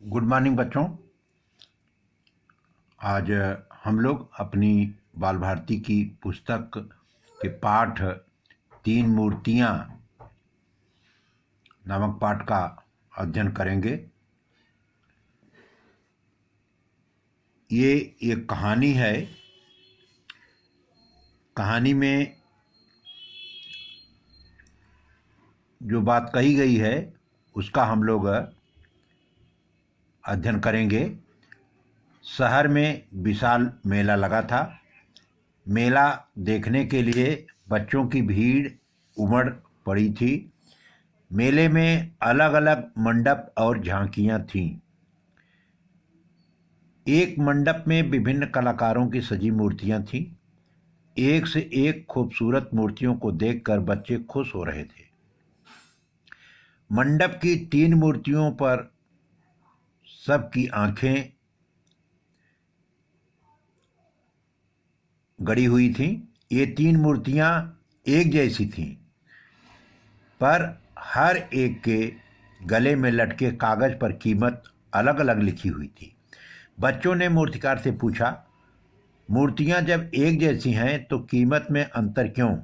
Good morning बच्चों। आज हम लोग अपनी बाल भारती की पुस्तक के पाठ तीन मूर्तियाँ नामक पाठ का अध्ययन करेंगे। ये एक कहानी है। कहानी में जो बात कही गई है उसका हम लोग अध्ययन करेंगे। शहर में विशाल मेला लगा था। मेला देखने के लिए बच्चों की भीड़ उमड़ पड़ी थी। मेले में अलग अलग मंडप और झांकियां थीं। एक मंडप में विभिन्न कलाकारों की सजी मूर्तियां थीं। एक से एक खूबसूरत मूर्तियों को देखकर बच्चे खुश हो रहे थे। मंडप की तीन मूर्तियों पर सबकी आंखें गड़ी हुई थीं। ये तीन मूर्तियां एक जैसी थीं, पर हर एक के गले में लटके कागज पर कीमत अलग अलग लिखी हुई थी। बच्चों ने मूर्तिकार से पूछा, मूर्तियां जब एक जैसी हैं तो कीमत में अंतर क्यों?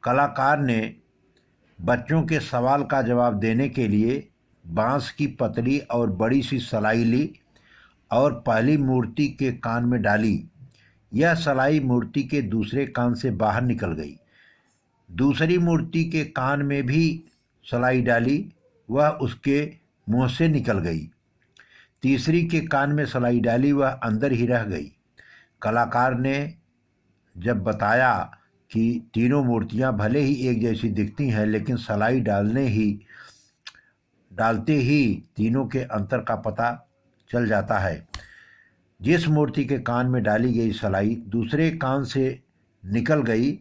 कलाकार ने बच्चों के सवाल का जवाब देने के लिए बांस की पतली और बड़ी सी सलाई ली और पहली मूर्ति के कान में डाली। यह सलाई मूर्ति के दूसरे कान से बाहर निकल गई। दूसरी मूर्ति के कान में भी सलाई डाली, वह उसके मुंह से निकल गई। तीसरी के कान में सलाई डाली, वह अंदर ही रह गई। कलाकार ने जब बताया कि तीनों मूर्तियां भले ही एक जैसी दिखती हैं, लेकिन सलाई डालते ही तीनों के अंतर का पता चल जाता है। जिस मूर्ति के कान में डाली गई सलाई दूसरे कान से निकल गई,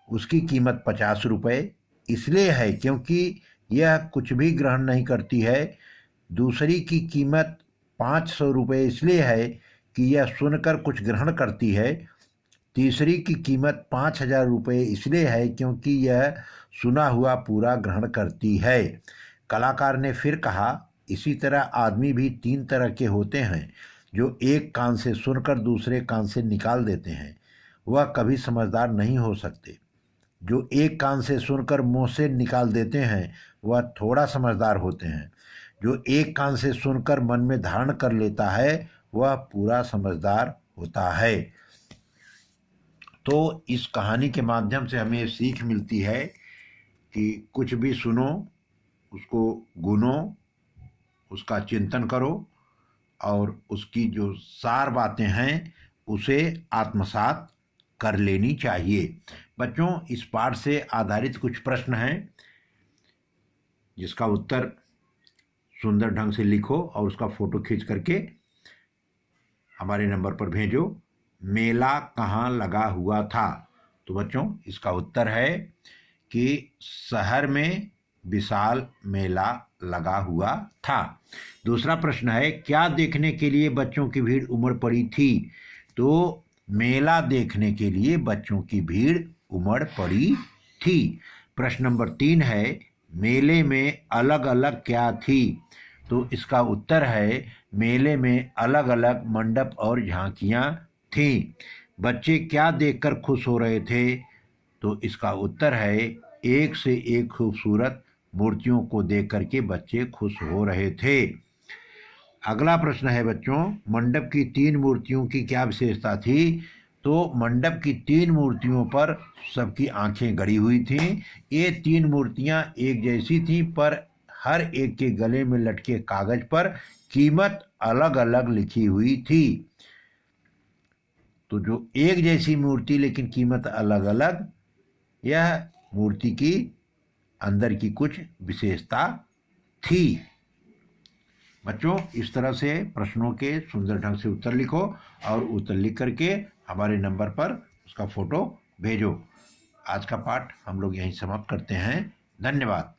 उसकी कीमत 50 रुपये इसलिए है क्योंकि यह कुछ भी ग्रहण नहीं करती है। दूसरी की कीमत 500 रुपये इसलिए है कि यह सुनकर कुछ ग्रहण करती है। तीसरी की कीमत 5000 रुपये इसलिए है क्योंकि यह सुना हुआ पूरा ग्रहण करती है। कलाकार ने फिर कहा, इसी तरह आदमी भी तीन तरह के होते हैं, जो एक कान से सुनकर दूसरे कान से निकाल देते हैं। वह कभी समझदार नहीं हो सकते। जो एक कान से सुनकर मुंह से निकाल देते हैं वह थोड़ा समझदार होते हैं। जो एक कान से सुनकर मन में धारण कर लेता है वह पूरा समझदार होता है। तो इस कहानी के माध्यम से हमें ये सीख मिलती है कि कुछ भी सुनो, उसको गुनो, उसका चिंतन करो और उसकी जो सार बातें हैं उसे आत्मसात कर लेनी चाहिए। बच्चों, इस पाठ से आधारित कुछ प्रश्न हैं जिसका उत्तर सुंदर ढंग से लिखो और उसका फोटो खींच करके हमारे नंबर पर भेजो। मेला कहाँ लगा हुआ था? तो बच्चों, इसका उत्तर है कि शहर में विशाल मेला लगा हुआ था। दूसरा प्रश्न है, क्या देखने के लिए बच्चों की भीड़ उमड़ पड़ी थी? तो मेला देखने के लिए बच्चों की भीड़ उमड़ पड़ी थी। प्रश्न नंबर 3 है, मेले में अलग अलग क्या थी? तो इसका उत्तर है, मेले में अलग अलग मंडप और झांकियां थीं। बच्चे क्या देखकर खुश हो रहे थे? तो इसका उत्तर है, एक से एक खूबसूरत मूर्तियों को देख करके बच्चे खुश हो रहे थे। अगला प्रश्न है बच्चों, मंडप की तीन मूर्तियों की क्या विशेषता थी? तो मंडप की तीन मूर्तियों पर सबकी आंखें गड़ी हुई थीं। ये तीन मूर्तियां एक जैसी थीं, पर हर एक के गले में लटके कागज पर कीमत अलग अलग लिखी हुई थी। तो जो एक जैसी मूर्ति लेकिन कीमत अलग अलग, यह मूर्ति की अंदर की कुछ विशेषता थी। बच्चों, इस तरह से प्रश्नों के सुंदर ढंग से उत्तर लिखो और उत्तर लिख करके हमारे नंबर पर उसका फोटो भेजो। आज का पाठ हम लोग यहीं समाप्त करते हैं। धन्यवाद।